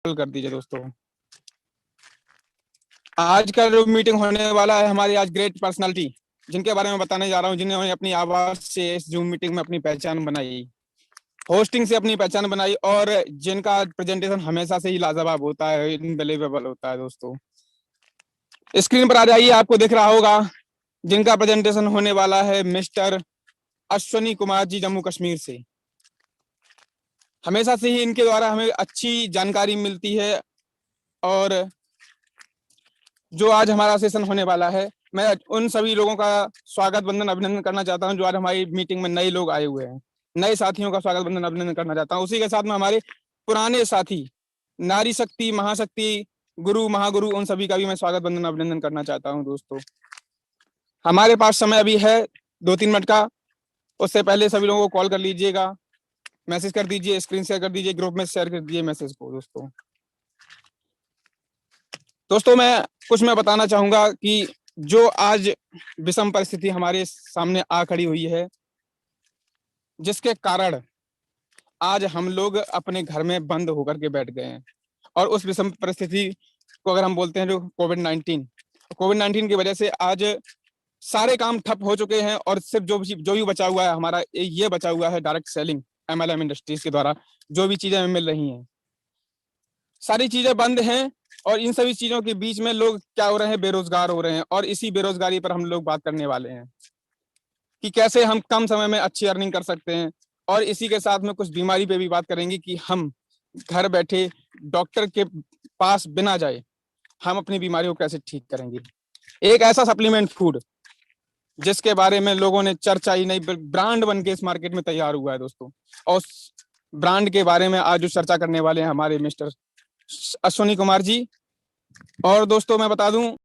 कर दीजिए दोस्तों। आज का जो मीटिंग होने वाला है हमारी आज ग्रेट पर्सनालिटी जिनके बारे में बताने जा रहा हूँ, जिन्होंने अपनी आवाज से इस जूम मीटिंग में अपनी पहचान बनाई, होस्टिंग से अपनी पहचान बनाई और जिनका प्रेजेंटेशन हमेशा से ही लाजवाब होता है, इनबिलीवेबल होता है। दोस्तों स्क्रीन पर आ जाइए, आपको दिख रहा होगा जिनका प्रेजेंटेशन होने वाला है मिस्टर अश्वनी कुमार जी, जम्मू कश्मीर से। हमेशा से ही इनके द्वारा हमें अच्छी जानकारी मिलती है और जो आज हमारा सेशन होने वाला है, मैं उन सभी लोगों का स्वागत वंदन अभिनंदन करना चाहता हूं जो आज हमारी मीटिंग में नए लोग आए हुए हैं। नए साथियों का स्वागत वंदन अभिनंदन करना चाहता हूं। उसी के साथ में हमारे पुराने साथी नारी शक्ति, महाशक्ति, गुरु, महागुरु, उन सभी का भी मैं स्वागत वंदन अभिनंदन करना चाहता हूं। दोस्तों हमारे पास समय अभी है 2-3 मिनट का। उससे पहले सभी लोगों को कॉल कर लीजिएगा, मैसेज कर दीजिए, स्क्रीन शेयर कर दीजिए, ग्रुप में शेयर कर दीजिए मैसेज को। दोस्तों मैं बताना चाहूंगा कि जो आज विषम परिस्थिति हमारे सामने आ खड़ी हुई है, जिसके कारण आज हम लोग अपने घर में बंद होकर के बैठ गए हैं, और उस विषम परिस्थिति को अगर हम बोलते हैं जो कोविड 19 की वजह से आज सारे काम ठप हो चुके हैं, और सिर्फ जो भी बचा हुआ है हमारा ये बचा हुआ है डायरेक्ट सेलिंग MLM इंडस्ट्रीज के द्वारा जो भी चीजें हमें मिल रही हैं, सारी चीजें बंद हैं। और इन सभी चीजों के बीच में लोग क्या हो रहे हैं, बेरोजगार हो रहे हैं। और इसी बेरोजगारी पर हम लोग बात करने वाले हैं कि कैसे हम कम समय में अच्छी अर्निंग कर सकते हैं। और इसी के साथ में कुछ बीमारी पे भी बात करेंगे कि हम घर बैठे डॉक्टर के पास बिना जाए हम अपनी बीमारी को कैसे ठीक करेंगे। एक ऐसा सप्लीमेंट फूड जिसके बारे में लोगों ने चर्चा ही नहीं, ब्रांड बन के इस मार्केट में तैयार हुआ है दोस्तों। और उस ब्रांड के बारे में आज जो चर्चा करने वाले हैं हमारे मिस्टर अश्वनी कुमार जी। और दोस्तों मैं बता दूं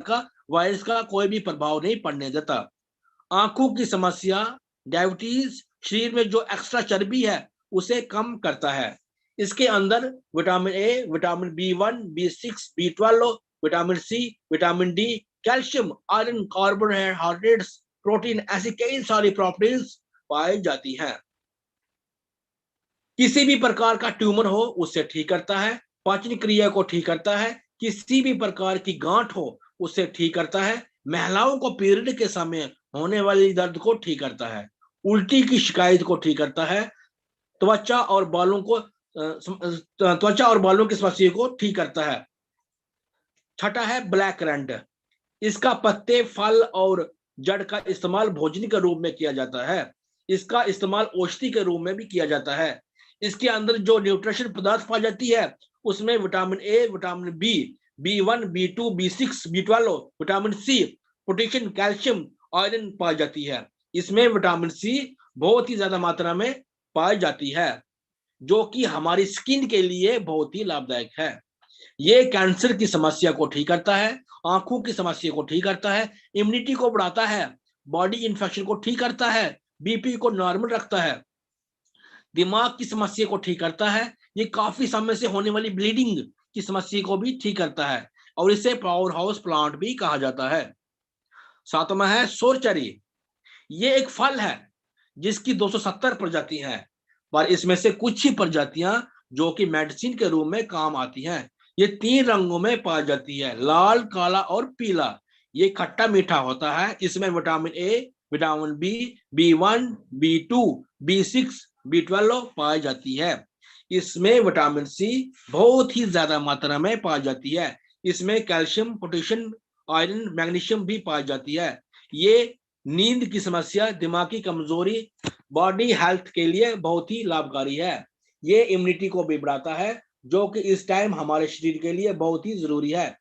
का वायरस का कोई भी प्रभाव नहीं पड़ने देता। आंखों की समस्या, डायबिटीज, शरीर में जो एक्स्ट्रा चर्बी है उसे कम करता है। इसके अंदर vitamin A, vitamin B1, B6, B12, vitamin C, vitamin D, calcium, iron, carbohydrates, protein, ऐसी कई सारी प्रॉपर्टीज पाई जाती हैं। किसी भी प्रकार का ट्यूमर हो उसे ठीक करता है, पाचन क्रिया को ठीक करता है, किसी भी प्रकार की गांठ हो उसे ठीक करता है, महिलाओं को पीरियड के समय होने वाली दर्द को ठीक करता है, उल्टी की शिकायत को ठीक करता है, त्वचा और बालों की समस्या को ठीक करता है। छठा है ब्लैक करंट। इसका पत्ते, फल और जड़ का इस्तेमाल भोजन के रूप में किया जाता है। इसका इस्तेमाल औषधि के रूप में भी किया जाता है। इसके अंदर जो न्यूट्रिशन पदार्थ पाई जाती है उसमें vitamin A, vitamin B, B1, B2, B6, B12, vitamin C, potassium, calcium, iron पाई जाती है। इसमें विटामिन सी बहुत ही ज्यादा मात्रा में पाई जाती है, जो कि हमारी स्किन के लिए बहुत ही लाभदायक है। ये कैंसर की समस्या को ठीक करता है, आंखों की समस्या को ठीक करता है, इम्यूनिटी को बढ़ाता है, बॉडी इन्फेक्शन को ठीक करता है, बीपी को नॉर्मल रखता है, दिमाग की समस्या को ठीक करता है, ये काफी समय से होने वाली ब्लीडिंग की समस्या को भी ठीक करता है और इसे पावर हाउस प्लांट भी कहा जाता है। सातवां है सोरचेरी। ये एक फल है जिसकी 270 प्रजातियां हैं, पर इसमें से कुछ ही प्रजातियां जो कि मेडिसिन के रूप में काम आती हैं। ये 3 रंगों में पाई जाती है, लाल, काला और पीला। ये खट्टा मीठा होता है। इसमें vitamin A, vitamin B, B1, B2, B6, B12 पाई जाती है। इसमें विटामिन सी बहुत ही ज्यादा मात्रा में पाई जाती है। इसमें कैल्शियम, पोटेशियम, आयरन, मैग्नीशियम भी पाई जाती है। ये नींद की समस्या, दिमागी कमजोरी, बॉडी हेल्थ के लिए बहुत ही लाभकारी है। ये इम्यूनिटी को भी बढ़ाता है, जो कि इस टाइम हमारे शरीर के लिए बहुत ही जरूरी है।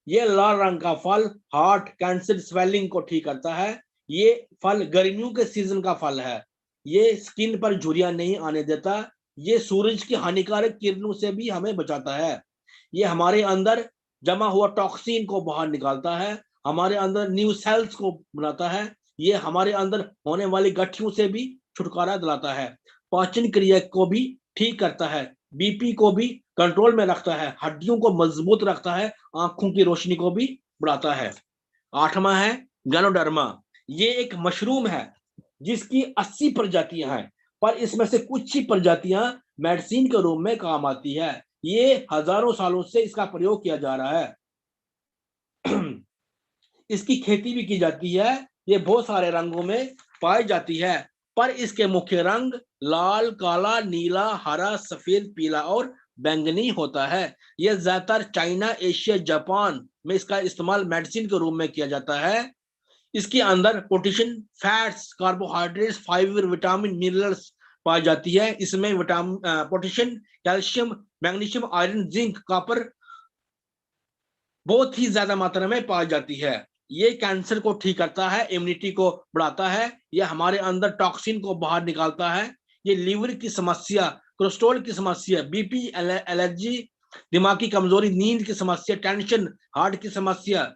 ये लाल रंग का फल हार्ट, कैंसर, स्वेलिंग को ठीक करता है। ये फल गर्मियों के सीजन का फल है। ये स्किन पर झुर्रियां नहीं आने देता। ये सूरज की हानिकारक किरणों से भी हमें बचाता है। ये हमारे अंदर जमा हुआ टॉक्सिन को बाहर निकालता है, हमारे अंदर न्यू सेल्स को बनाता है। ये हमारे अंदर होने वाली गठियों से भी छुटकारा दिलाता है, पाचन क्रिया को भी ठीक करता है, बीपी को भी कंट्रोल में रखता है, हड्डियों को मजबूत रखता है, आंखों की रोशनी को भी बढ़ाता है। आठवां है गैनोडर्मा। ये एक मशरूम है जिसकी 80 प्रजातियां हैं, पर इसमें से कुछ ही प्रजातियां मेडिसिन के रूप में काम आती है। ये हजारों सालों से इसका प्रयोग किया जा रहा है। इसकी खेती भी की जाती है। ये बहुत सारे रंगों में पाई जाती है, पर इसके मुख्य रंग लाल, काला, नीला, हरा, सफेद, पीला और बैंगनी होता है। यह ज्यादातर चाइना, एशिया, जापान में इसका इस्तेमाल मेडिसिन के रूप में किया जाता है। इसके अंदर potassium, fats, carbohydrates, fibre, vitamin, minerals पाई जाती है। इसमें vitamin, potassium, calcium, magnesium, iron, zinc, copper बहुत ही ज्यादा मात्रा में पाई जाती है। ये कैंसर को ठीक करता है, इम्यूनिटी को बढ़ाता है, ये हमारे अंदर टॉक्सिन को बाहर निकालता है। ये लीवर की समस्या, कोलेस्ट्रॉल की समस्या, बीपी, एलर्जी, दिमागी कमजोरी, नींद की समस्या, टेंशन, हार्ट की समस्या,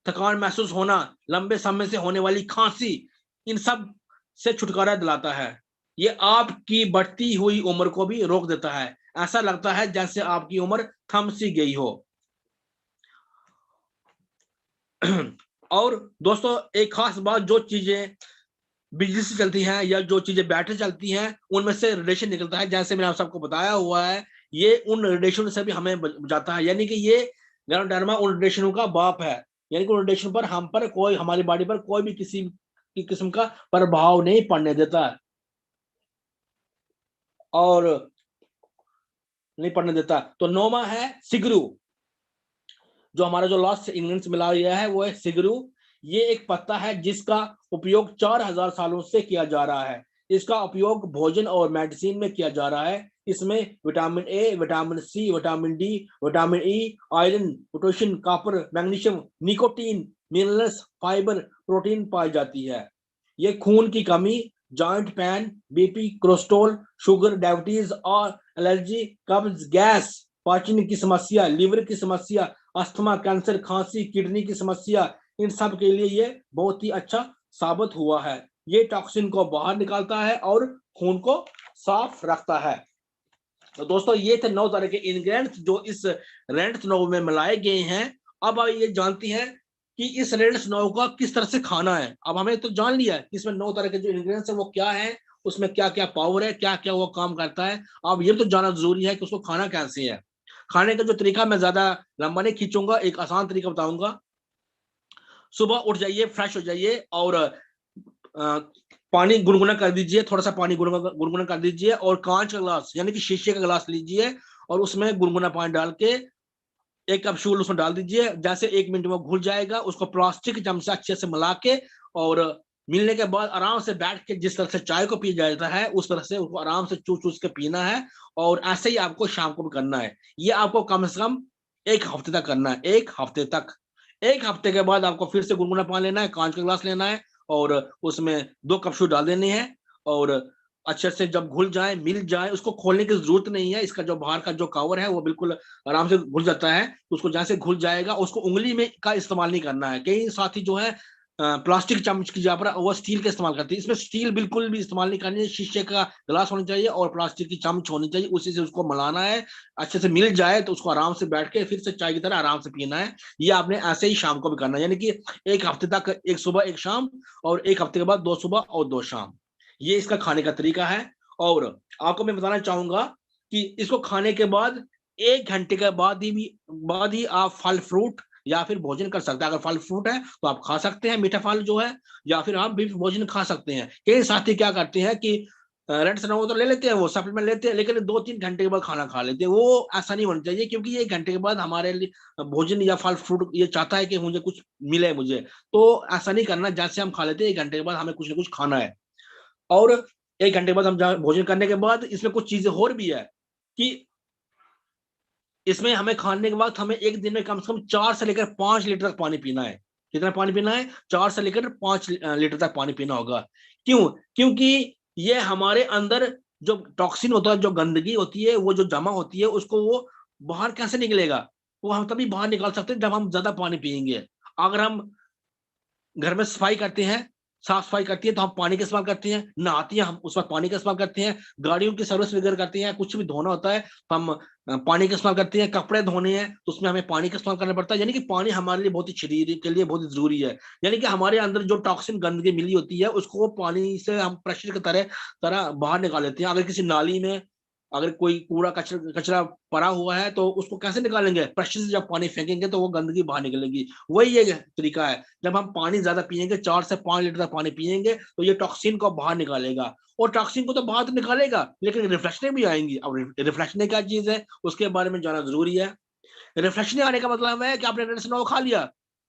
थकान महसूस होना, लंबे समय से होने वाली खांसी, इन सब से छुटकारा दिलाता है। ये आपकी बढ़ती हुई उम्र को भी रोक देता है। ऐसा लगता है जैसे आपकी उम्र थम सी गई हो। और दोस्तों एक खास बात, जो चीजें बिजली से चलती हैं या जो चीजें बैटरी चलती हैं उनमें से रेडिएशन निकलता है, जैसे मैंने आप सबको बताया हुआ है। ये उन रेडिएशन से भी हमें बचाता है, यानी कि ये गैनोडर्मा उन रेडिएशनों का बाप है। यानी कि उन रेडिएशन पर हम पर कोई, हमारी बॉडी पर कोई भी किसी की किस्म का प्रभाव नहीं पड़ने देता और नहीं पड़ने देता। तो 9वां है सिगरू। जो हमारा जो लास्ट इंग्रेडिएंट्स मिला गया है वो है सिगरू। ये एक पत्ता है जिसका उपयोग 4000 सालों से किया जा रहा है। इसका उपयोग भोजन और मेडिसिन में किया जा रहा है। इसमें vitamin A, vitamin C, vitamin D, vitamin E, iron, potassium, copper, magnesium, nicotine, minerals, fibre, protein पाई जाती है। ये खून की कमी, joint pain, BP, cholesterol, sugar, diabetes और एलर्जी, कब्ज, गैस, पाचन की समस्या, लीवर की समस्या, अस्थमा, कैंसर, खांसी, किडनी की समस्या, इन सब के लिए ये बहुत ही अच्छा साबित हुआ है। ये टॉक्सिन को बाहर निकालता है और खून को साफ रखता है। तो दोस्तों ये थे 9 तरह के इंग्रेडिएंट्स जो इस रेड स्नो में मिलाए गए हैं। अब आप ये जानती हैं कि इस रेड स्नो का किस तरह से खाना है। अब हमें तो जान लिया है कि इसमें 9 तरह के जो इंग्रेडिएंट्स है वो क्या है, उसमें क्या क्या पावर है, क्या क्या वो काम करता है। अब ये तो जानना जरूरी है कि उसको खाना कैसे है। खाने का जो तरीका मैं ज्यादा लंबा नहीं खींचूंगा, एक आसान तरीका बताऊंगा। सुबह उठ जाइए, फ्रेश हो जाइए और पानी गुनगुना कर दीजिए, थोड़ा सा पानी गुनगुना कर दीजिए और कांच का गिलास यानी कि शीशे का गिलास लीजिए और उसमें गुनगुना पानी डाल के 1 कप शूल उसमें डाल दीजिए। जैसे 1 मिनट में घुल जाएगा, उसको प्लास्टिक के चमचा अच्छे से मिला के और मिलने के बाद आराम से बैठ के जिस तरह से चाय को पिया जाता है उस तरह से उसको आराम से चूस चूस के पीना है। और ऐसे ही आपको शाम को भी करना है। ये आपको कम से कम 1 हफ्ते तक करना है, 1 हफ्ते तक। 1 हफ्ते के बाद आपको फिर से गुनगुना पानी लेना है, कांच का गिलास लेना है और उसमें 2 कप शूल डाल देने हैं और अच्छे से जब घुल जाए, मिल जाए, उसको खोलने की जरूरत नहीं है। इसका जो बाहर का जो कवर है वो बिल्कुल आराम से घुल जाता है। उसको जैसे घुल जाएगा उसको उंगली में का इस्तेमाल नहीं करना है। कई साथी जो है प्लास्टिक चम्मच की जगह पर वो स्टील का इस्तेमाल करते हैं। इसमें स्टील बिल्कुल भी इस्तेमाल नहीं करनी है। शीशे का गिलास होना चाहिए और प्लास्टिक की चम्मच होनी चाहिए, उसी से उसको मिलाना है। अच्छे से मिल जाए तो उसको आराम से बैठ के फिर से चाय की तरह आराम से पीना है। ये आपने ऐसे ही शाम को भी करना है, यानी कि 1 हफ्ते तक, 1 सुबह 1 शाम और 1 हफ्ते के बाद 2 सुबह और 2 शाम। ये इसका खाने का तरीका है। और आपको मैं बताना चाहूंगा कि इसको खाने के बाद 1 घंटे के बाद ही आप फल फ्रूट या फिर भोजन कर सकते हैं। अगर फल फ्रूट है तो आप खा सकते हैं, मीठा फल जो है, या फिर आप भी भोजन खा सकते हैं। कई साथी क्या करते हैं कि रेड सनो तो ले लेते हैं, वो सप्लीमेंट लेते हैं, लेकिन 2-3 घंटे के बाद खाना खा लेते हैं। वो ऐसा नहीं होना चाहिए, क्योंकि ये 1 घंटे के बाद हमारे लिए भोजन या फल फ्रूट ये चाहता है कि मुझे कुछ मिले मुझे, तो ऐसा नहीं करना। जैसे हम खा लेते हैं 1 घंटे के बाद हमें कुछ ना कुछ खाना है। और 1 घंटे बाद हम भोजन करने के बाद इसमें कुछ चीजें और भी है कि इसमें हमें खाने के बाद हमें एक दिन में कम से कम 4 से लेकर 5 लीटर तक पानी पीना है। कितना पानी पीना है? 4 से लेकर 5 लीटर तक पानी पीना होगा। क्यों? क्योंकि ये हमारे अंदर जो टॉक्सिन होता है, जो गंदगी होती है, वो जो जमा होती है, उसको वो बाहर कैसे निकलेगा? वो हम तभी बाहर निकाल सकते हैं जब हम ज्यादा पानी पियेंगे। अगर हम घर में सफाई करते हैं, साफ सफाई करती है तो हम पानी का इस्तेमाल करते हैं, नहाती है हम उस वक्त पानी का इस्तेमाल करते हैं, गाड़ियों की सर्विस वगैरह करते हैं, कुछ भी धोना होता है तो हम पानी का इस्तेमाल करते हैं, कपड़े धोने हैं तो उसमें हमें पानी का इस्तेमाल करना पड़ता है। यानी कि पानी हमारे लिए बहुत ही शरीर के लिए बहुत ही जरूरी है। यानी कि हमारे अंदर जो टॉक्सिन गंदगी मिली होती है उसको पानी से हम प्रेशर की तरह तरह बाहर निकाल लेते हैं। अगर किसी नाली में अगर कोई कूड़ा कचरा कचरा पड़ा हुआ है तो उसको कैसे निकालेंगे? प्रेशर से जब पानी फेंकेंगे तो वो गंदगी बाहर निकलेगी। वही ये तरीका है, जब हम पानी ज्यादा पियेंगे, 4 से 5 लीटर तक पानी पियेंगे तो ये टॉक्सिन को बाहर निकालेगा। और टॉक्सिन को तो बाहर तो निकालेगा, लेकिन रिफ्लेक्शनें भी आएंगी। अब रिफ्लेक्शनें क्या चीज है उसके बारे में जानना जरूरी है। रिफ्लेक्शनें आने का मतलब है कि आपने रेड स्नो खा लिया,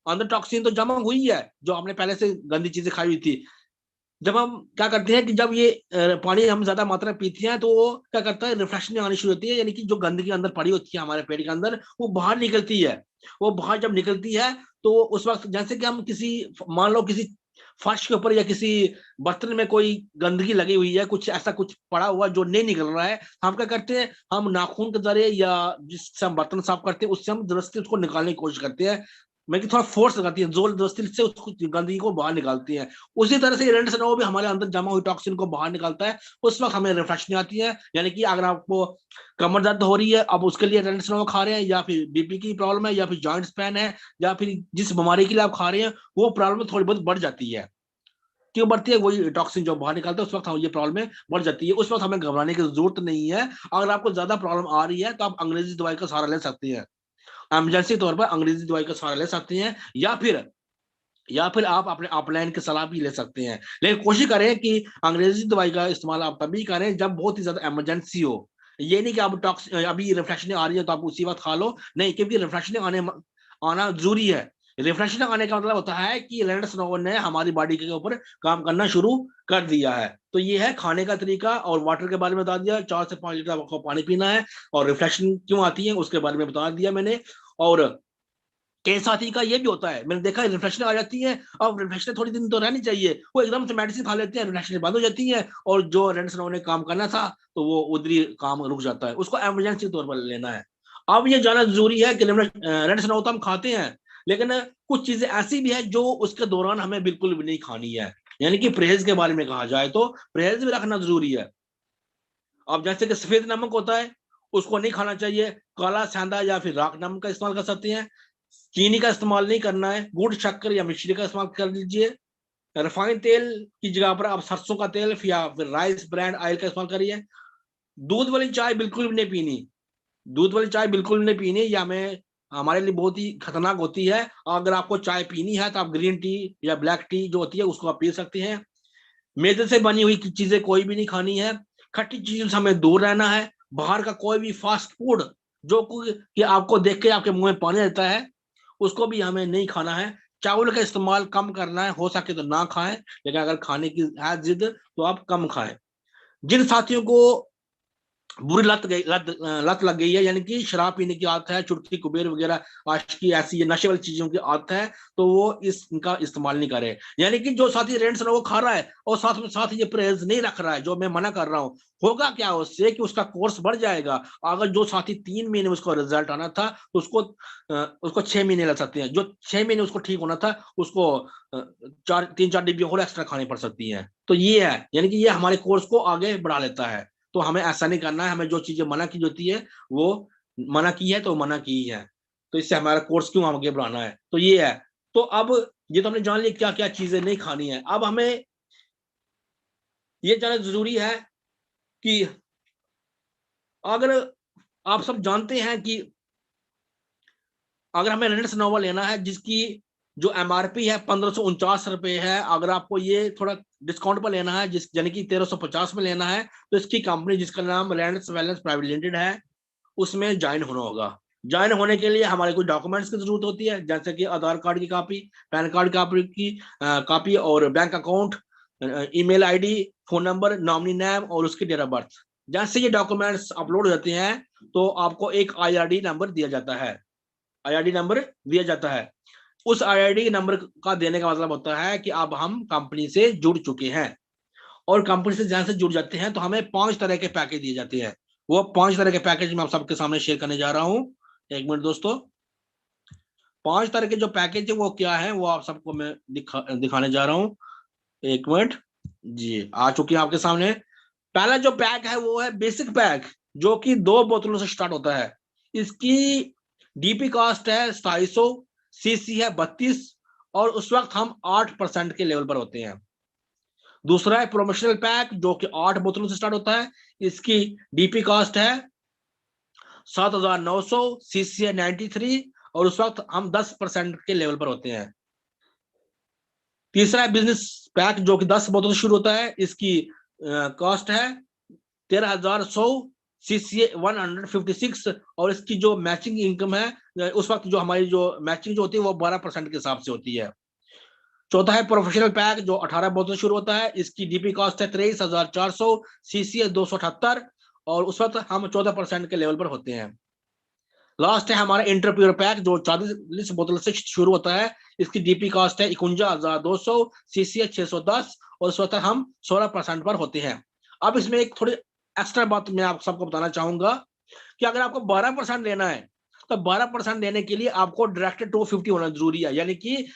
अंदर टॉक्सिन तो जमा हुई है जो आपने पहले से गंदी चीजें खाई हुई थी। जब हम क्या करते हैं कि जब ये पानी हम ज्यादा मात्रा में पीते हैं तो वो क्या करता है, रिफ्लेक्शन आनी शुरू होती है। यानी कि जो गंदगी अंदर पड़ी होती है हमारे पेट के अंदर वो बाहर निकलती है। वो बाहर जब निकलती है तो उस वक्त जैसे कि हम किसी, मान लो किसी फर्श के ऊपर या किसी बर्तन में कोई गंदगी लगी हुई है, कुछ ऐसा कुछ पड़ा हुआ जो नहीं निकल रहा है, हम क्या करते हैं, हम नाखून के जरिए या जिससे हम बर्तन साफ करते हैं उससे हम जबरदस्ती उसको निकालने की कोशिश करते हैं। मैं कि थोड़ा फोर्स लगाती है, जोर जबरदस्ती से उसको गंदगी को बाहर निकालती है। उसी तरह से रेड स्नो भी हमारे अंदर जमा हुई टॉक्सिन को बाहर निकालता है। उस वक्त हमें रिफ्लेक्शन आती है। यानी कि अगर आपको कमर दर्द हो रही है, अब उसके लिए रेड स्नो खा रहे हैं, या फिर बीपी की प्रॉब्लम है, या फिर जॉइंट्स पेन है, या फिर जिस बीमारी के लिए आप खा रहे हैं वो प्रॉब्लम थोड़ी बहुत बढ़ जाती है। क्यों बढ़ती है? वही टॉक्सिन जो बाहर निकालता है उस वक्त हम ये प्रॉब्लम बढ़ जाती है। उस वक्त हमें घबराने की जरूरत नहीं है। अगर आपको ज्यादा प्रॉब्लम आ रही है तो आप अंग्रेजी दवाई का सहारा ले सकते हैं, इमरजेंसी तौर पर अंग्रेजी दवाई का सहारा ले सकते हैं, या फिर आप अपने अपलाइन की सलाह भी ले सकते हैं। लेकिन कोशिश करें कि अंग्रेजी दवाई का इस्तेमाल आप तभी करें जब बहुत ही ज्यादा इमरजेंसी हो। ये नहीं कि आप अभी रिफ्लेक्शन आ रही है तो आप उसी वक्त खा लो, नहीं, क्योंकि रिफ्लेक्शन आना जरूरी है। रिफ्लेक्शन आने का मतलब होता है कि रेड स्नो ने हमारी बॉडी के ऊपर काम करना शुरू कर दिया है। तो ये है खाने का तरीका। और वाटर के बारे में बता दिया, 4 से 5 लीटर आपको पानी पीना है। और रिफ्लेक्शन क्यों आती है उसके बारे में बता दिया मैंने। और कई साथी का ये भी होता है, मैंने देखा है, रिफ्लेक्शन आ जाती है। अब रिफ्लेक्शन थोड़ी दिन तो रहनी चाहिए, वो एकदम से मेडिसिन खा लेते हैं, रिफ्लेक्शन बंद हो जाती है और जो रेड स्नो ने काम करना था तो वो उधर ही काम रुक जाता है। उसको इमरजेंसी तौर पर लेना है। अब ये जानना जरूरी है कि रेड स्नो तो हम खाते हैं, लेकिन कुछ चीजें ऐसी भी है जो उसके दौरान हमें बिल्कुल भी नहीं खानी है। यानी कि परहेज के बारे में कहा जाए तो परहेज भी रखना जरूरी है। अब जैसे कि सफेद नमक होता है, उसको नहीं खाना चाहिए। काला सेंधा या फिर राख नमक का इस्तेमाल कर सकते हैं। चीनी का इस्तेमाल नहीं करना है। गुड़ शक्कर या मिश्री का इस्तेमाल कर लीजिए। रिफाइंड तेल की जगह पर आप सरसों का तेल या फिर राइस ब्रांड ऑयल का इस्तेमाल करिए। दूध वाली चाय बिल्कुल भी नहीं पीनी। दूध वाली चाय बिल्कुल भी नहीं पीनी, या हमें हमारे लिए बहुत ही खतरनाक होती है। अगर आपको चाय पीनी है तो आप ग्रीन टी या ब्लैक टी जो होती है उसको आप पी सकते हैं। मैदे से बनी हुई चीजें कोई भी नहीं खानी है। खट्टी चीजों से हमें दूर रहना है। बाहर का कोई भी फास्ट फूड जो कि आपको देख के आपके मुंह में पानी आता है, उसको भी हमें नहीं खाना है। चावल का इस्तेमाल कम करना है, हो सके तो ना खाएं, लेकिन अगर खाने की है जिद तो आप कम खाएं। जिन साथियों को बुरी लत लग गई है, यानी कि शराब पीने की आदत है, चुटकी कुबेर वगैरह आशिकी ऐसी ये नशे वाली चीजों की आदत है, तो वो इनका इस्तेमाल नहीं करे। यानी कि जो साथी रेंट्स वो खा रहा है और साथ में साथ ये परहेज नहीं रख रहा है, जो मैं मना कर रहा हूँ, होगा क्या उससे कि उसका कोर्स बढ़ जाएगा। अगर जो साथी 3 महीने में उसको रिजल्ट आना था तो उसको 6 महीने लग सकते हैं। जो 6 महीने उसको ठीक होना था उसको 3-4 डिब्बी और एक्स्ट्रा खानी पड़ सकती है। तो ये है, यानी कि ये हमारे कोर्स को आगे बढ़ा लेता है। तो हमें ऐसा नहीं करना है। हमें जो चीजें मना की होती है वो मना की है तो मना की है। तो इससे हमारा कोर्स क्यों आगे बढ़ाना है, तो ये है। तो अब ये तो हमने जान लिया क्या क्या चीजें नहीं खानी है। अब हमें ये जानना जरूरी है कि अगर आप सब जानते हैं कि अगर हमें रेनेट्स नोवा लेना है जिसकी जो एमआरपी है 1549 रुपए है, अगर आपको ये थोड़ा डिस्काउंट पर लेना है जिस यानी कि 1350 में लेना है, तो इसकी कंपनी जिसका नाम रेनेट्स वेलनेस प्राइवेट लिमिटेड है उसमें ज्वाइन होना होगा। ज्वाइन होने के लिए हमारे कुछ डॉक्यूमेंट्स की जरूरत होती है, जैसे कि आधार कार्ड की कॉपी, पैन कार्ड कॉपी की कॉपी, और bank account, email ID, phone number, nominee name और उसकी डेट ऑफ बर्थ। जैसे ये डॉक्यूमेंट्स अपलोड हो जाते हैं तो आपको एक आईआरडी नंबर दिया जाता है। आईआरडी नंबर दिया जाता है। उस आईआरडी नंबर का देने का मतलब होता है कि अब हम कंपनी से जुड़ चुके हैं। और कंपनी से जहां से जुड़ जाते हैं तो हमें 5 तरह के पैकेज दिए जाते हैं। वो 5 तरह के पैकेज मैं आप सबके सामने शेयर करने जा रहा हूँ। एक मिनट दोस्तों। 5 तरह के जो पैकेज है वो क्या है वो आप सबको मैं दिखाने जा रहा हूँ। एक मिनट। जी आ चुकी है आपके सामने। पहला जो पैक है वो है बेसिक पैक, जो कि 2 बोतलों से स्टार्ट होता है। इसकी डीपी कॉस्ट है 250, सीसी है 32, और उस वक्त हम 8% के लेवल पर होते हैं। दूसरा है प्रोमोशनल पैक जो कि 8 बोतलों से स्टार्ट होता है। इसकी डीपी कॉस्ट है 7,900, सीसी है 93, और उस वक्त हम 10% के लेवल पर होते हैं। तीसरा है बिजनेस पैक जो कि 10 बोतल से शुरू होता है। इसकी कॉस्ट है 13,100, सीसी 156, और इसकी जो मैचिंग इनकम है उस वक्त जो हमारी जो मैचिंग जो होती है वो 12% के हिसाब से होती है। चौथा है प्रोफेशनल पैक जो 18 बोतल शुरू होता है। इसकी डीपी कॉस्ट है 23,400, सीसी है 278, और उस वक्त हम 14% के लेवल पर होते हैं। लास्ट है हमारा इंटरप्यूर पैक जो 40 बोतल से शुरू होता है। इसकी डीपी कॉस्ट है 51,200, सीसी है 610, और उस वक्त हम 16% पर होते हैं। अब इसमें एक थोड़ी एक्स्ट्रा बात मैं आप सबको बताना चाहूंगा कि अगर आपको 12% लेना है तो 12% लेने के लिए आपको डायरेक्ट 250 होना जरूरी है। यानी कि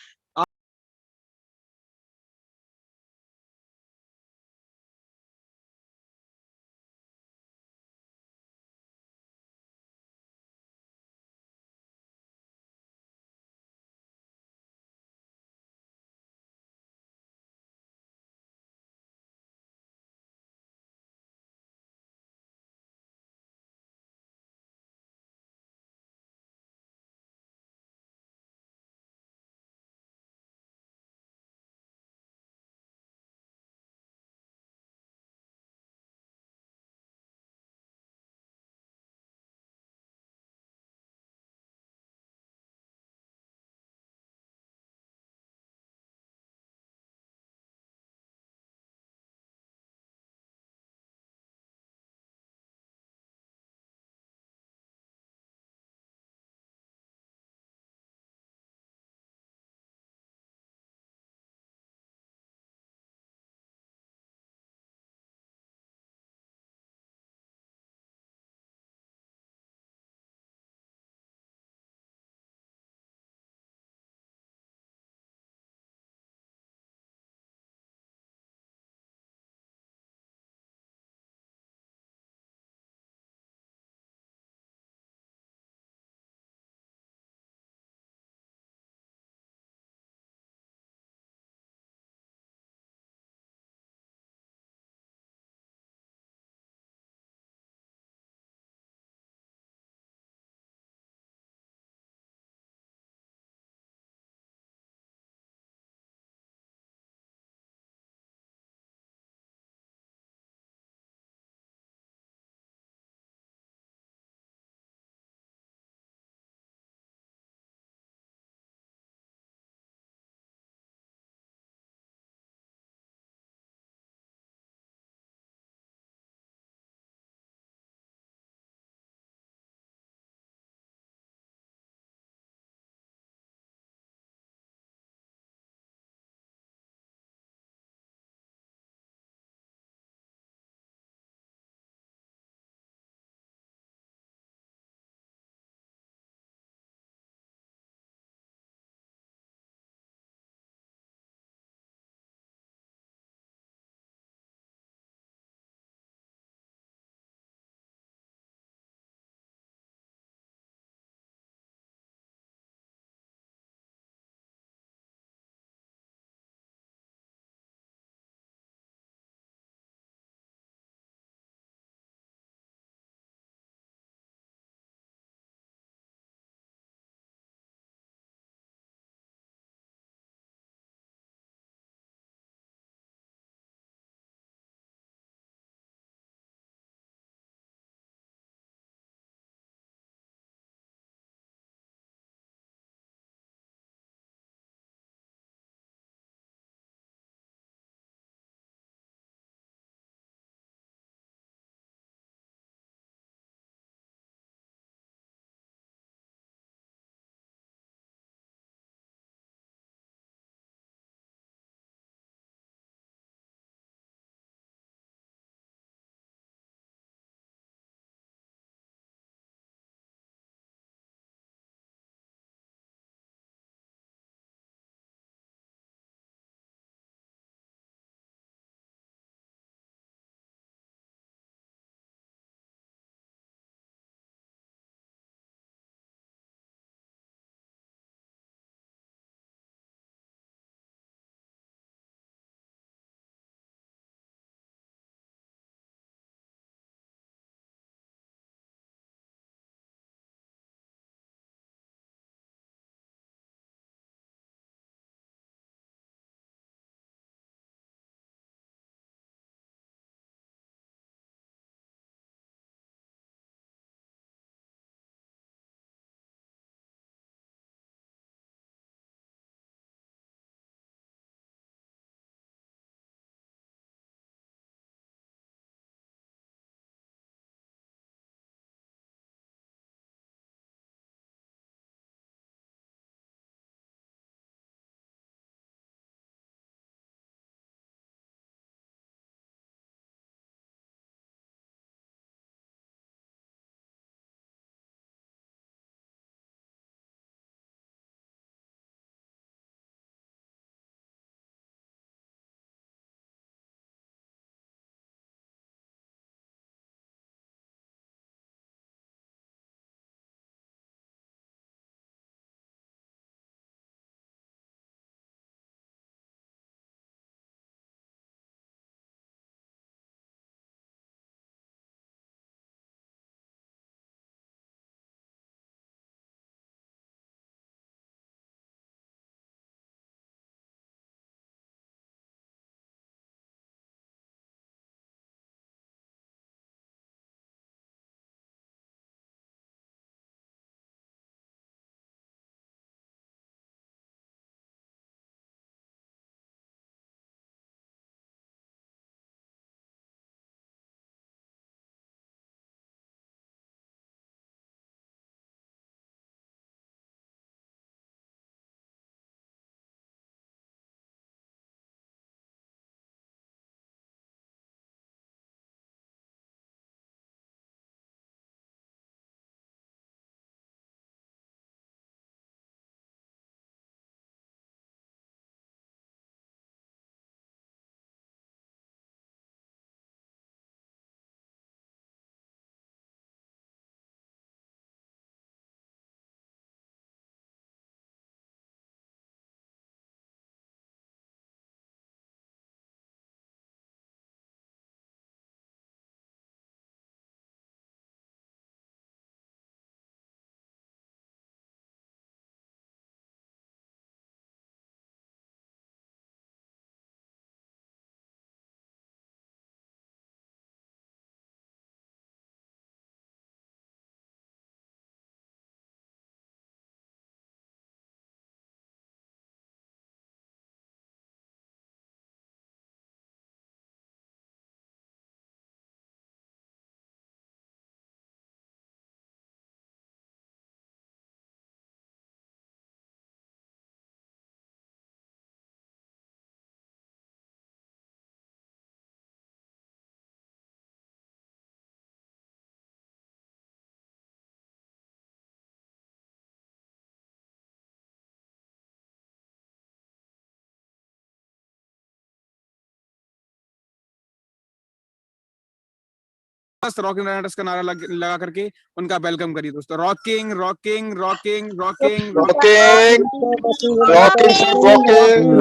मस्त रॉकिंग राइडर्स का नारा लगा करके उनका वेलकम करिए दोस्तों। Rocking rocking rocking rocking rocking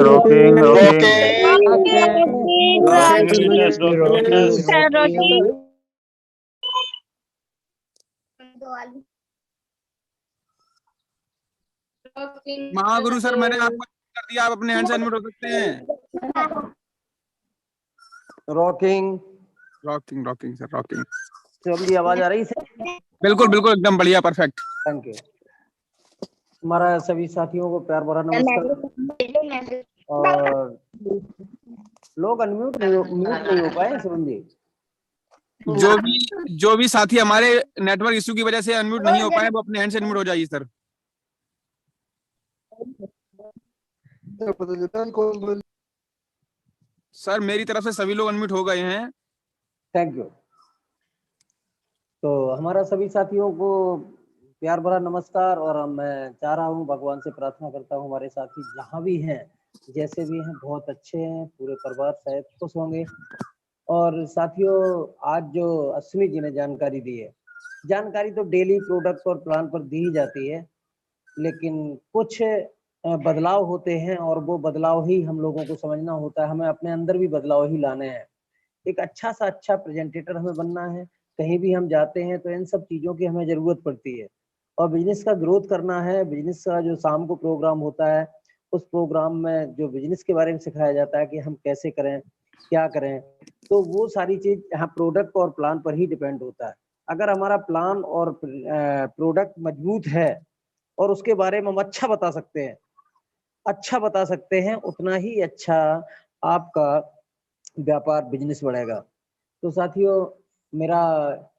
rocking rocking rocking. महागुरु सर, मैंने आपको कर दिया, आप अपने हैंड से अनम्यूट हो सकते हैं। Rocking rocking rocking sir rocking. Shivam ji आवाज आ रही है? बिल्कुल बिल्कुल एकदम बढ़िया, परफेक्ट। Thank you. हमारा सभी साथियों को प्यार भरा नमस्कार। और लोग अनम्यूट नहीं हो पाए शिवम जी। जो भी साथी हमारे नेटवर्क इश्यू की वजह से अनम्यूट नहीं हो पाए, वो अपने हैंड से अनम्यूट हो जाइए सर। सर मेरी तरफ से सभी लोग अनम्यूट हो गए हैं। Thank you. तो हमारा सभी साथियों को प्यार भरा नमस्कार। और मैं चाह रहा हूँ, भगवान से प्रार्थना करता हूँ हमारे साथी जहाँ भी हैं, जैसे भी हैं, बहुत अच्छे हैं, पूरे परिवार शायद खुश होंगे। और साथियों, आज जो अश्विनी जी ने जानकारी दी है, जानकारी तो डेली प्रोडक्ट और प्लान पर दी ही जाती है, लेकिन कुछ बदलाव होते हैं और वो बदलाव ही हम लोगों को समझना होता है। हमें अपने अंदर भी बदलाव ही लाने हैं। एक अच्छा सा अच्छा प्रेजेंटेटर हमें बनना है। कहीं भी हम जाते हैं तो इन सब चीजों की हमें जरूरत पड़ती है। और बिजनेस का ग्रोथ करना है। बिजनेस का जो शाम को प्रोग्राम होता है, उस प्रोग्राम में जो बिजनेस के बारे में सिखाया जाता है कि हम कैसे करें, क्या करें, तो वो सारी चीज यहाँ प्रोडक्ट और प्लान पर ही डिपेंड होता है। अगर हमारा प्लान और प्रोडक्ट मजबूत है और उसके बारे में हम अच्छा बता सकते हैं, उतना ही अच्छा आपका व्यापार बिजनेस बढ़ेगा। तो साथियों, मेरा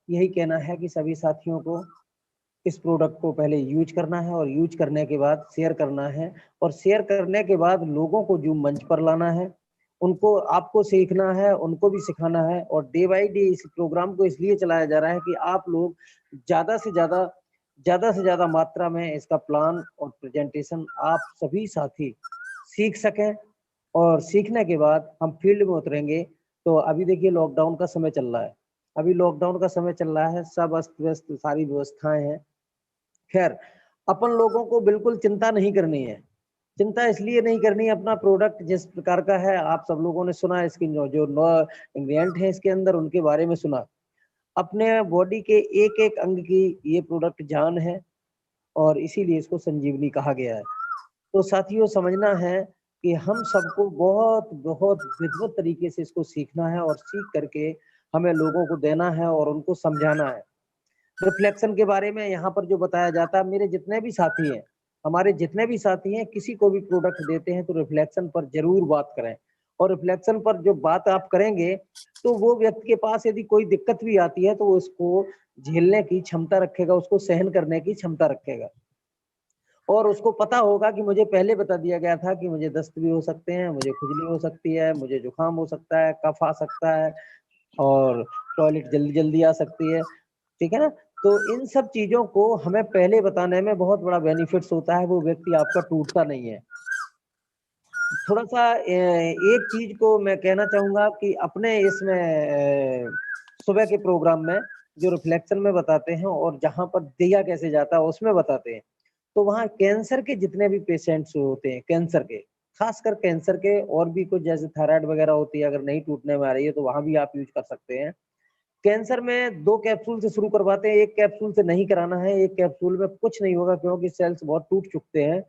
यही कहना है कि सभी साथियों को इस प्रोडक्ट को पहले यूज करना है और यूज करने के बाद शेयर करना है। और शेयर करने के बाद लोगों को जो मंच पर लाना है, उनको आपको सीखना है, उनको भी सिखाना है। और डे बाई डे इस प्रोग्राम को इसलिए चलाया जा रहा है कि आप लोग ज्यादा से ज्यादा मात्रा में इसका प्लान और प्रेजेंटेशन आप सभी साथी सीख सकें। और सीखने के बाद हम फील्ड में उतरेंगे। तो अभी देखिए लॉकडाउन का समय चल रहा है, सब अस्त व्यस्त सारी व्यवस्थाएं हैं। खैर, अपन लोगों को बिल्कुल चिंता नहीं करनी है। चिंता इसलिए नहीं करनी है, अपना प्रोडक्ट जिस प्रकार का है, आप सब लोगों ने सुना, इसकी जो 9 इंग्रेडिएंट है इसके अंदर, उनके बारे में सुना। अपने बॉडी के एक एक अंग की ये प्रोडक्ट जान है और इसीलिए इसको संजीवनी कहा गया है। तो साथियों, समझना है कि हम सबको बहुत बहुत विधिवत तरीके से इसको सीखना है और सीख करके हमें लोगों को देना है और उनको समझाना है। रिफ्लेक्शन के बारे में यहाँ पर जो बताया जाता है, मेरे जितने भी साथी हैं, हमारे जितने भी साथी हैं, किसी को भी प्रोडक्ट देते हैं तो रिफ्लेक्शन पर जरूर बात करें। और रिफ्लेक्शन पर जो बात आप करेंगे तो वो व्यक्ति के पास यदि कोई दिक्कत भी आती है तो वो उसको झेलने की क्षमता रखेगा, उसको सहन करने की क्षमता रखेगा। और उसको पता होगा कि मुझे पहले बता दिया गया था कि मुझे दस्त भी हो सकते हैं, मुझे खुजली हो सकती है, मुझे जुकाम हो सकता है, कफ आ सकता है और टॉयलेट जल्दी जल्दी आ सकती है। ठीक है ना? तो इन सब चीजों को हमें पहले बताने में बहुत बड़ा बेनिफिट्स होता है, वो व्यक्ति आपका टूटता नहीं है। थोड़ा सा एक चीज को मैं कहना चाहूंगा कि अपने इसमें सुबह के प्रोग्राम में जो रिफ्लेक्शन में बताते हैं और जहां पर दिया कैसे जाता है उसमें बताते हैं, तो वहाँ कैंसर के जितने भी पेशेंट्स होते हैं, कैंसर के, खासकर कैंसर के, और भी कुछ जैसे थायराइड वगैरह होती है, अगर नहीं टूटने में आ रही है तो वहां भी आप यूज कर सकते हैं। कैंसर में 2 कैप्सूल से शुरू करवाते हैं, 1 कैप्सूल से नहीं कराना है। 1 कैप्सूल में कुछ नहीं होगा क्योंकि सेल्स बहुत टूट चुकते हैं।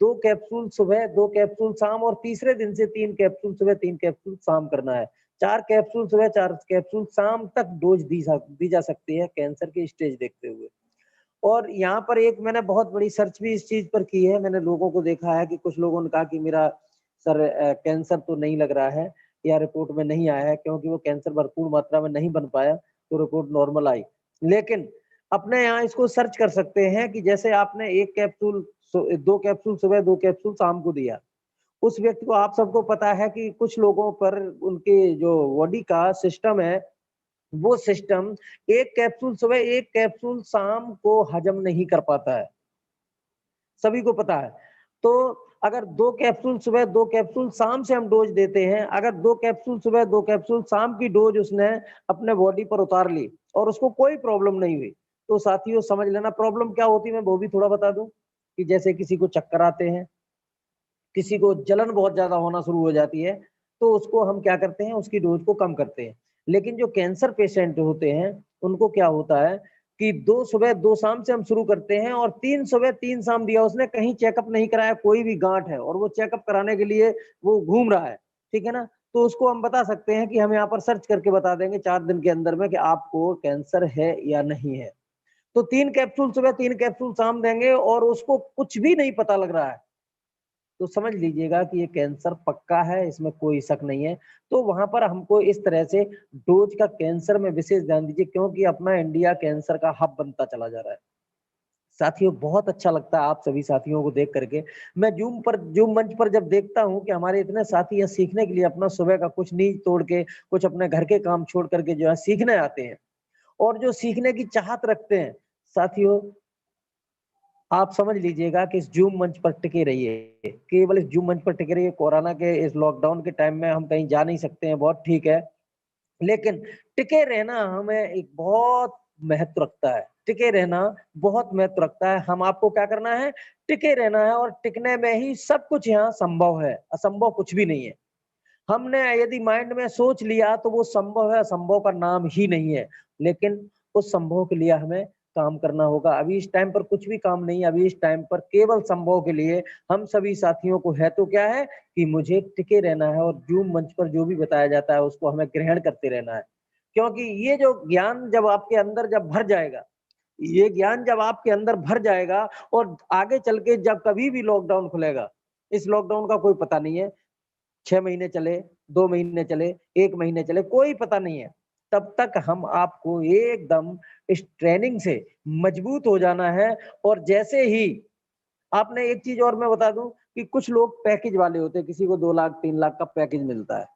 2 कैप्सूल सुबह, 2 कैप्सूल शाम, और तीसरे दिन से 3 कैप्सूल सुबह, 3 कैप्सूल शाम करना है। 4 कैप्सूल सुबह, 4 कैप्सूल शाम तक डोज दी जा सकती है कैंसर की स्टेज देखते हुए। और यहाँ पर एक मैंने बहुत बड़ी सर्च भी इस चीज पर की है। मैंने लोगों को देखा है कि कुछ लोगों ने कहा कि मेरा सर कैंसर तो नहीं लग रहा है या रिपोर्ट में नहीं आया है, क्योंकि वो कैंसर भरपूर मात्रा में नहीं बन पाया तो रिपोर्ट नॉर्मल आई। लेकिन अपने यहाँ इसको सर्च कर सकते हैं कि जैसे आपने 1 कैप्सूल 2 कैप्सूल सुबह, 2 कैप्सूल शाम को दिया, उस व्यक्ति को, आप सबको पता है कि कुछ लोगों पर उनके जो बॉडी का सिस्टम है, वो सिस्टम 1 कैप्सूल सुबह, 1 कैप्सूल शाम को हजम नहीं कर पाता है, सभी को पता है। तो अगर 2 कैप्सूल सुबह 2 कैप्सूल शाम से हम डोज देते हैं, अगर 2 कैप्सूल सुबह 2 कैप्सूल शाम की डोज उसने अपने बॉडी पर उतार ली और उसको कोई प्रॉब्लम नहीं हुई, तो साथियों समझ लेना प्रॉब्लम क्या होती है, मैं वो भी थोड़ा बता दूं कि जैसे किसी को चक्कर आते हैं, किसी को जलन बहुत ज्यादा होना शुरू हो जाती है, तो उसको हम क्या करते हैं, उसकी डोज को कम करते हैं। लेकिन जो कैंसर पेशेंट होते हैं उनको क्या होता है कि 2 सुबह 2 शाम से हम शुरू करते हैं और 3 सुबह 3 शाम दिया, उसने कहीं चेकअप नहीं कराया, कोई भी गांठ है और वो चेकअप कराने के लिए वो घूम रहा है, ठीक है ना, तो उसको हम बता सकते हैं कि हम यहाँ पर सर्च करके बता देंगे 4 दिन के अंदर में कि आपको कैंसर है या नहीं है। तो 3 कैप्सूल सुबह 3 कैप्सूल शाम देंगे और उसको कुछ भी नहीं पता लग रहा है, तो समझ लीजिएगा कि ये कैंसर पक्का है, इसमें कोई शक नहीं है। तो वहां पर हमको इस तरह से डोज का कैंसर में विशेष ध्यान दीजिए, क्योंकि अपना इंडिया कैंसर का हब बनता चला जा रहा है। साथियों बहुत अच्छा लगता है आप सभी साथियों को देख करके। मैं जूम मंच पर जब देखता हूँ कि हमारे इतने साथी यहाँ सीखने के लिए अपना सुबह का कुछ नींद तोड़ के, कुछ अपने घर के काम छोड़ करके जो है सीखने आते हैं और जो सीखने की चाहत रखते हैं, साथियों आप समझ लीजिएगा कि इस जूम मंच पर टिके रहिए, केवल इस जूम मंच पर टिके रहिए। कोरोना के इस लॉकडाउन के टाइम में हम कहीं जा नहीं सकते हैं, बहुत ठीक है, लेकिन टिके रहना हमें एक बहुत महत्व रखता है। टिके रहना बहुत महत्व रखता है। हम आपको क्या करना है, टिके रहना है और टिकने में ही सब कुछ यहाँ संभव है, असंभव कुछ भी नहीं है। हमने यदि माइंड में सोच लिया तो वो संभव है, असंभव का नाम ही नहीं है। लेकिन उस संभव के लिए हमें काम करना होगा। अभी इस टाइम पर कुछ भी काम नहीं है, अभी इस टाइम पर केवल संभव के लिए हम सभी साथियों को है तो क्या है कि मुझे टिके रहना है और जूम मंच पर जो भी बताया जाता है उसको हमें ग्रहण करते रहना है। क्योंकि ये जो ज्ञान जब आपके अंदर जब भर जाएगा, ये ज्ञान जब आपके अंदर भर जाएगा और आगे चल के जब कभी भी लॉकडाउन खुलेगा, इस लॉकडाउन का कोई पता नहीं है, 6 महीने चले, 2 महीने चले, 1 महीने चले, कोई पता नहीं है। तब तक हम आपको एकदम इस ट्रेनिंग से मजबूत हो जाना है। और जैसे ही आपने एक चीज और मैं बता दूं कि कुछ लोग पैकेज वाले होते हैं, किसी को 2 लाख 3 लाख का पैकेज मिलता है,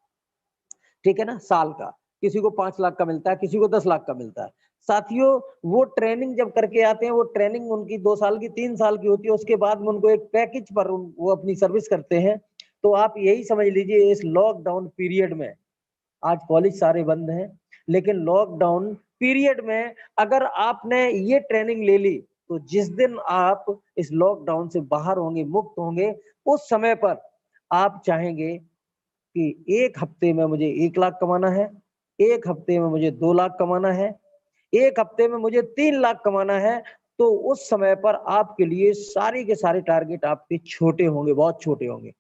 ठीक है ना, साल का, किसी को 5 लाख का मिलता है, किसी को 10 लाख का मिलता है। साथियों वो ट्रेनिंग जब करके आते हैं, वो ट्रेनिंग उनकी 2 साल की 3 साल की होती है, उसके बाद में उनको एक पैकेज पर वो अपनी सर्विस करते हैं। तो आप यही समझ लीजिए इस लॉकडाउन पीरियड में, आज कॉलेज सारे बंद हैं, लेकिन लॉकडाउन पीरियड में अगर आपने ये ट्रेनिंग ले ली तो जिस दिन आप इस लॉकडाउन से बाहर होंगे, मुक्त होंगे, उस समय पर आप चाहेंगे कि 1 हफ्ते में मुझे 1 लाख कमाना है, 1 हफ्ते में मुझे 2 लाख कमाना है, 1 हफ्ते में मुझे 3 लाख कमाना है। तो उस समय पर आपके लिए सारे के सारे टारगेट आपके छोटे होंगे, बहुत छोटे होंगे।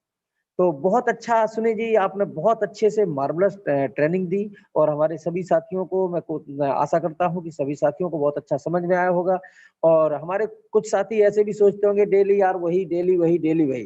तो बहुत अच्छा सुनी जी, आपने बहुत अच्छे से मार्वलस ट्रेनिंग दी और हमारे सभी साथियों को मैं आशा करता हूँ कि सभी साथियों को बहुत अच्छा समझ में आया होगा। और हमारे कुछ साथी ऐसे भी सोचते होंगे डेली यार वही, डेली वही, डेली वही।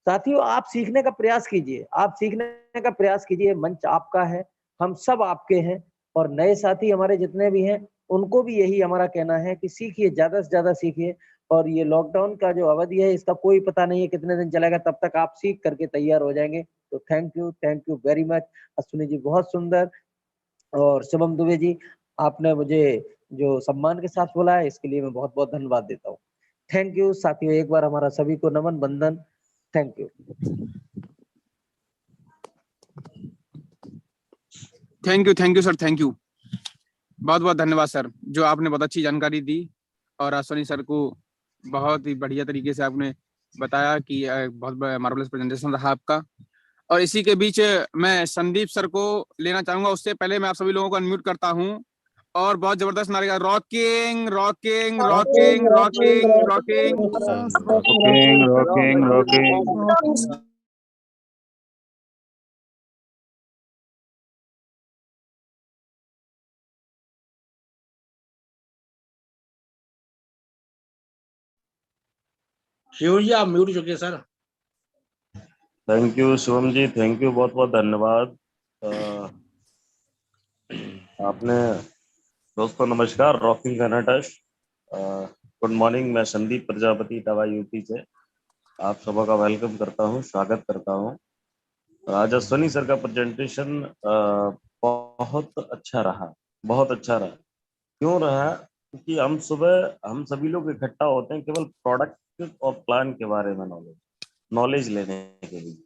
साथियों आप सीखने का प्रयास कीजिए, आप सीखने का प्रयास कीजिए, मंच आपका है, हम सब आपके हैं। और नए साथी हमारे जितने भी हैं उनको भी यही हमारा कहना है कि सीखिए, ज्यादा से ज्यादा सीखिए। और ये लॉकडाउन का जो अवधि है इसका कोई पता नहीं है कितने दिन चलेगा, तब तक आप सीख करके तैयार हो जाएंगे। तो thank you very much. Ashwini ji बहुत सुंदर, और शुभम दुबे जी आपने मुझे जो सम्मान के साथ बोला है इसके लिए मैं बहुत बहुत धन्यवाद देता हूँ। थैंक यू साथियों, एक बार हमारा सभी को नमन बंदन। Thank you. Thank you sir, thank you, बहुत बहुत धन्यवाद सर, जो आपने बहुत अच्छी जानकारी दी। और अश्विनी सर को बहुत ही बढ़िया तरीके से आपने बताया कि बहुत मार्वलस प्रेजेंटेशन रहा आपका। और इसी के बीच मैं संदीप सर को लेना चाहूंगा, उससे पहले मैं आप सभी लोगों को अनम्यूट करता हूं और बहुत जबरदस्त नारे का rocking rocking rocking rocking rocking. Rocking rocking rocking. Shiv ji आप म्यूट चुके sir. Thank you Shivam ji, thank you, बहुत बहुत धन्यवाद। आपने दोस्तों नमस्कार, रॉकिंग कर्नाटक, गुड मॉर्निंग। मैं संदीप प्रजापति टावा यूपी से आप सबका का वेलकम करता हूं, स्वागत करता हूं। आज अश्विनी सर का प्रेजेंटेशन बहुत अच्छा रहा, बहुत अच्छा रहा। क्यों रहा? क्योंकि हम सभी लोग इकट्ठा होते हैं केवल प्रोडक्ट और प्लान के बारे में नॉलेज, नॉलेज लेने के लिए।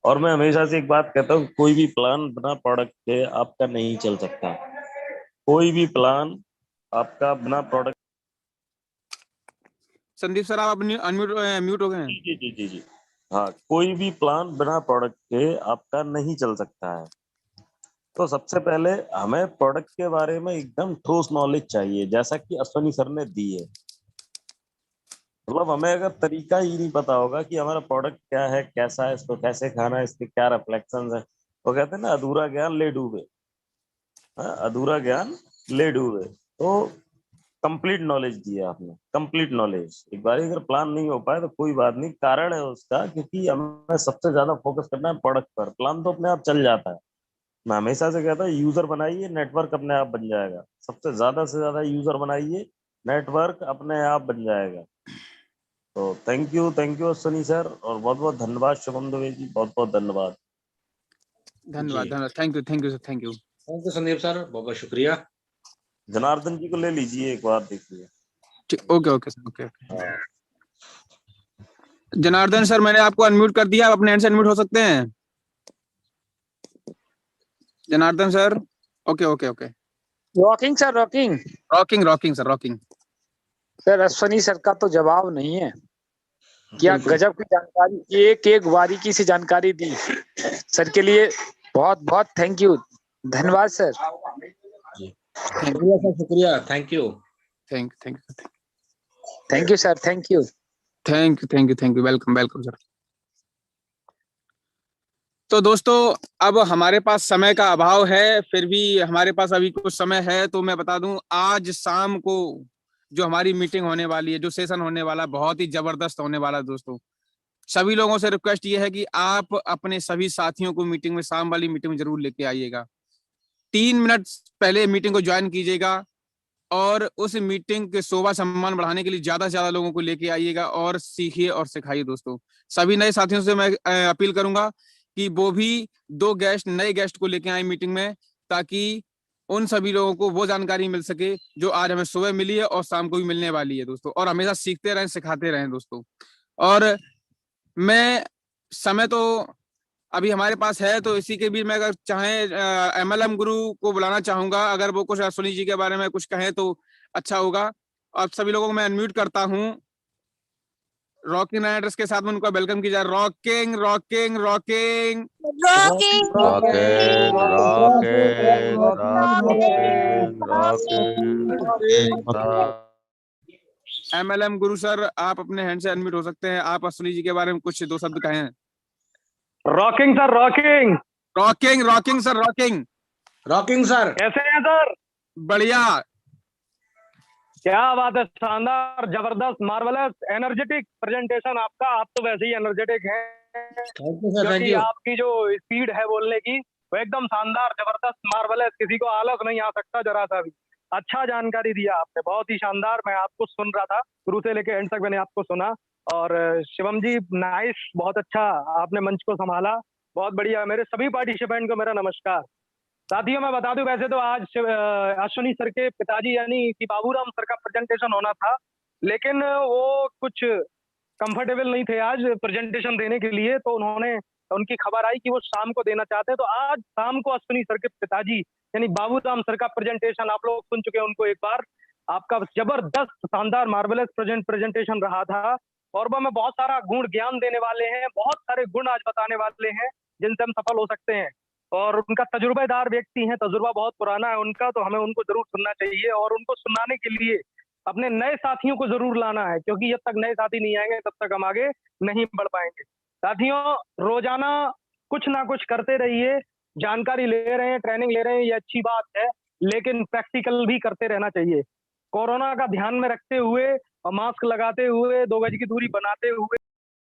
और मैं हमेशा से एक बात कहता हूँ, कोई भी प्लान बिना प्रोडक्ट के आपका नहीं चल सकता। कोई भी प्लान आपका बिना प्रोडक्ट। संदीप सर आप अपनी अनम्यूट म्यूट हो गए हैं। जी जी जी जी, हाँ, कोई भी प्लान बिना प्रोडक्ट के आपका नहीं चल सकता है। तो सबसे पहले हमें प्रोडक्ट के बारे में एकदम ठोस नॉलेज चाहिए, जैसा कि अश्वनी सर ने दी है। मतलब हमें अगर तरीका ही नहीं पता होगा कि हमारा प्रोडक्ट क्या है, कैसा है, इसको कैसे खाना है, इसके क्या रिफ्लेक्शंस है, वो कहते हैं ना, अधूरा ज्ञान ले डूबे। हाँ, अधूरा ज्ञान ले डूबे। तो कंप्लीट नॉलेज दी है आपने, कंप्लीट नॉलेज। एक बार अगर प्लान नहीं हो पाए तो कोई बात नहीं, कारण है उसका, क्योंकि हमें सबसे ज्यादा फोकस करना है प्रोडक्ट पर। प्लान तो अपने आप चल जाता है। मैं हमेशा से कहता हूँ, यूजर बनाइए, नेटवर्क अपने आप बन जाएगा। सबसे ज्यादा से ज्यादा यूजर बनाइए, नेटवर्क अपने आप बन जाएगा। तो थैंक यू अश्वनी सर, और बहुत बहुत धन्यवाद शुभम दुबे जी, बहुत बहुत धन्यवाद। धन्यवाद जी। धन्यवाद, thank you sir, thank you. Thank you Sandeep sir, बहुत बहुत शुक्रिया। जनार्दन जी को ले लीजिए एक बार, देखिए। ठीक, ओके ओके सर, ओके। हाँ। जनार्दन सर मैंने आपको अनम्यूट कर दिया, आप अपने एंड से अनम्यूट हो सकते हैं। Janardan sir, okay okay okay. Rocking sir, rocking rocking rocking sir, rocking. Sir. Ashwani sir का तो जवाब नहीं है। क्या बिल्कुल। गजब की जानकारी, एक एक बारीकी से जानकारी दी सर। के लिए बहुत बहुत थैंक यू, धन्यवाद सर। जी, थैंक शुक्रिया सर, शुक्रिया, thank you. Thank thank thank you sir, thank you. Thank you, welcome welcome sir. तो दोस्तों, अब हमारे पास समय का अभाव है, फिर भी हमारे पास अभी कुछ समय है, तो मैं बता दूं, आज शाम को जो हमारी मीटिंग होने वाली है, जो सेशन होने वाला, बहुत ही जबरदस्त होने वाला है दोस्तों। सभी लोगों से रिक्वेस्ट ये है कि आप अपने सभी साथियों को मीटिंग में, शाम वाली मीटिंग में जरूर लेके आइएगा। 3 मिनट पहले मीटिंग को ज्वाइन कीजिएगा, और उस मीटिंग के शोभा सम्मान बढ़ाने के लिए ज्यादा से ज्यादा लोगों को लेके आइएगा, और सीखिए और सिखाइए दोस्तों। सभी नए साथियों से मैं अपील करूंगा कि वो भी 2 नए गेस्ट को लेके आए मीटिंग में, ताकि उन सभी लोगों को वो जानकारी मिल सके जो आज हमें सुबह मिली है और शाम को भी मिलने वाली है दोस्तों। और हमेशा सीखते रहें, सिखाते रहें दोस्तों। और मैं, समय तो अभी हमारे पास है, तो इसी के बीच में अगर चाहें MLM गुरु को बुलाना चाहूंगा, अगर वो कुछ अश्वनी जी के बारे में कुछ कहें तो अच्छा होगा। आप सभी लोगों को मैं अनम्यूट करता हूं। रॉकिंग एड्रेस के साथ में उनका वेलकम किया जाए। Rocking rocking rocking Rocking, Rocking, rocking, rocking, rocking. MLM गुरु सर, आप अपने हैंड से अनम्यूट हो सकते हैं। आप अश्वनी जी के बारे में कुछ 2 शब्द कहें। Rocking sir, rocking. Rocking rocking sir, rocking. Rocking sir, कैसे हैं सर? बढ़िया। क्या बात है, शानदार, जबरदस्त, मार्वलस, एनर्जेटिक प्रेजेंटेशन आपका। आप तो वैसे ही एनर्जेटिक हैं, थैंक यू सर, थैंक क्योंकि यू। आपकी जो स्पीड है बोलने की, वो एकदम शानदार, जबरदस्त, मार्वलस, किसी को आलस नहीं आ सकता जरा सा भी। अच्छा जानकारी दिया आपने, बहुत ही शानदार। मैं आपको सुन रहा था, शुरू से लेके एंड तक मैंने आपको सुना। और शिवम जी, नाइस, बहुत अच्छा आपने मंच को संभाला, बहुत बढ़िया। मेरे सभी पार्टिसिपेंट को मेरा नमस्कार। साथियों, मैं बता दूं, वैसे तो आज अश्वनी सर के पिताजी यानी कि बाबूराम सर का प्रेजेंटेशन होना था, लेकिन वो कुछ कंफर्टेबल नहीं थे आज प्रेजेंटेशन देने के लिए, तो उनकी खबर आई कि वो शाम को देना चाहते हैं। तो आज शाम को अश्वनी सर के पिताजी यानी बाबूराम सर का प्रेजेंटेशन आप लोग सुन चुके हैं उनको एक बार। आपका जबरदस्त, शानदार, मार्वलस प्रेजेंटेशन रहा था, और वो हमें बहुत सारा गुण ज्ञान देने वाले हैं, बहुत सारे गुण आज बताने वाले हैं जिनसे हम सफल हो सकते हैं। और उनका तजुर्बेदार व्यक्ति है, तजुर्बा बहुत पुराना है उनका, तो हमें उनको जरूर सुनना चाहिए। और उनको सुनाने के लिए अपने नए साथियों को जरूर लाना है, क्योंकि जब तक नए साथी नहीं आएंगे तब तक हम आगे नहीं बढ़ पाएंगे। साथियों, रोजाना कुछ ना कुछ करते रहिए। जानकारी ले रहे हैं, ट्रेनिंग ले रहे हैं, ये अच्छी बात है, लेकिन प्रैक्टिकल भी करते रहना चाहिए। कोरोना का ध्यान में रखते हुए और मास्क लगाते हुए, 2 गज की दूरी बनाते हुए